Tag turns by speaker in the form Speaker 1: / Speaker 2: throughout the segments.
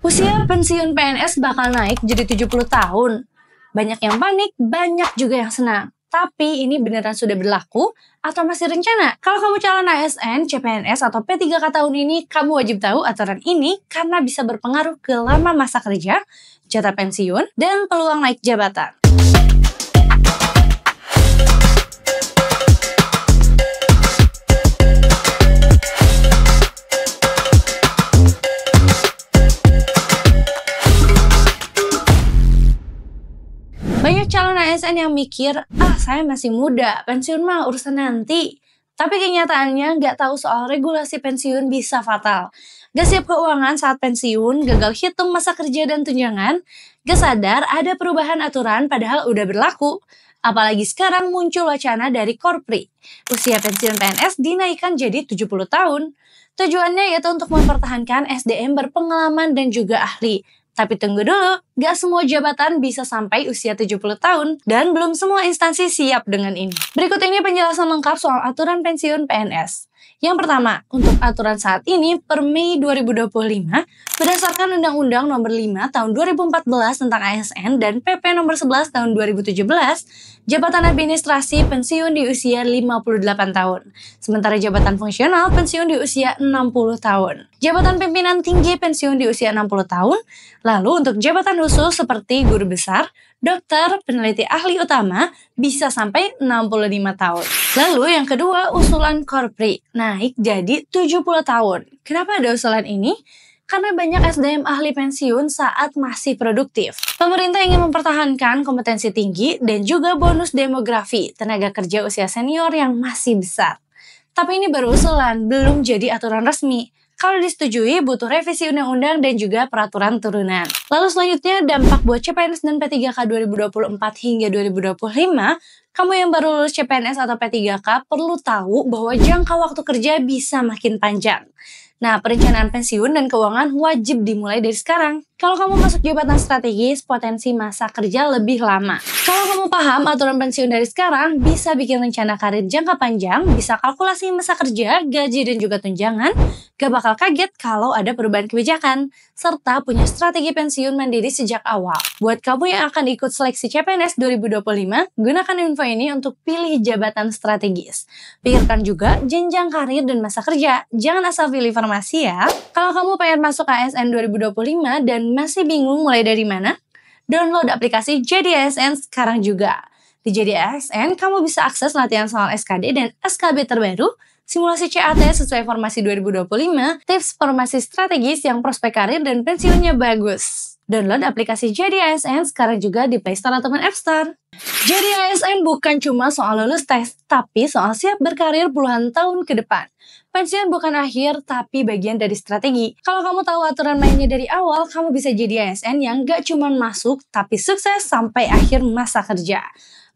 Speaker 1: Usia pensiun PNS bakal naik jadi 70 tahun. Banyak yang panik, banyak juga yang senang. Tapi ini beneran sudah berlaku atau masih rencana? Kalau kamu calon ASN, CPNS, atau P3K tahun ini, kamu wajib tahu aturan ini karena bisa berpengaruh ke lama masa kerja, jatah pensiun, dan peluang naik jabatan. Banyak calon ASN yang mikir, saya masih muda, pensiun mah urusan nanti. Tapi kenyataannya nggak tahu soal regulasi pensiun bisa fatal. Gak siap keuangan saat pensiun, gagal hitung masa kerja dan tunjangan, gak sadar ada perubahan aturan padahal udah berlaku. Apalagi sekarang muncul wacana dari Korpri, usia pensiun PNS dinaikkan jadi 70 tahun. Tujuannya yaitu untuk mempertahankan SDM berpengalaman dan juga ahli. Tapi tunggu dulu, gak semua jabatan bisa sampai usia 70 tahun dan belum semua instansi siap dengan ini. Berikut ini penjelasan lengkap soal aturan pensiun PNS. Yang pertama, untuk aturan saat ini per Mei 2025, berdasarkan Undang-Undang Nomor 5 Tahun 2014 tentang ASN dan PP Nomor 11 Tahun 2017, jabatan administrasi pensiun di usia 58 tahun. Sementara jabatan fungsional pensiun di usia 60 tahun. Jabatan pimpinan tinggi pensiun di usia 60 tahun. Lalu untuk jabatan khusus seperti guru besar, dokter, peneliti ahli utama bisa sampai 65 tahun. Lalu yang kedua, usulan Korpri naik jadi 70 tahun. Kenapa ada usulan ini? Karena banyak SDM ahli pensiun saat masih produktif. Pemerintah ingin mempertahankan kompetensi tinggi dan juga bonus demografi tenaga kerja usia senior yang masih besar. Tapi ini baru usulan, belum jadi aturan resmi. Kalau disetujui, butuh revisi undang-undang dan juga peraturan turunan. Lalu selanjutnya, dampak buat CPNS dan P3K 2024 hingga 2025, kamu yang baru lulus CPNS atau P3K perlu tahu bahwa jangka waktu kerja bisa makin panjang. Nah, perencanaan pensiun dan keuangan wajib dimulai dari sekarang. Kalau kamu masuk jabatan strategis, potensi masa kerja lebih lama. Kalau kamu paham aturan pensiun dari sekarang, bisa bikin rencana karir jangka panjang, bisa kalkulasi masa kerja, gaji, dan juga tunjangan, gak bakal kaget kalau ada perubahan kebijakan, serta punya strategi pensiun mandiri sejak awal. Buat kamu yang akan ikut seleksi CPNS 2025, gunakan info ini untuk pilih jabatan strategis. Pikirkan juga jenjang karir dan masa kerja, jangan asal pilih informasi ya. Kalau kamu pengen masuk ASN 2025 dan masih bingung mulai dari mana? Download aplikasi Jadi ASN sekarang juga. Di Jadi ASN, kamu bisa akses latihan soal SKD dan SKB terbaru, simulasi CAT sesuai formasi 2025, tips formasi strategis yang prospek karir dan pensiunnya bagus. Download aplikasi Jadi ASN sekarang juga di Play Store ataupun App Store. Jadi ASN bukan cuma soal lulus tes, tapi soal siap berkarir puluhan tahun ke depan. Pensiun bukan akhir, tapi bagian dari strategi. Kalau kamu tahu aturan mainnya dari awal, kamu bisa jadi ASN yang gak cuma masuk, tapi sukses sampai akhir masa kerja.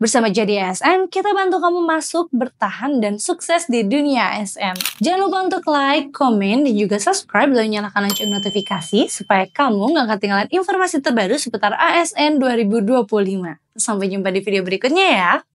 Speaker 1: Bersama Jadi ASN, kita bantu kamu masuk, bertahan, dan sukses di dunia ASN. Jangan lupa untuk like, komen, dan juga subscribe, lalu nyalakan lonceng notifikasi supaya kamu gak ketinggalan informasi terbaru seputar ASN 2025. Sampai jumpa di video berikutnya ya!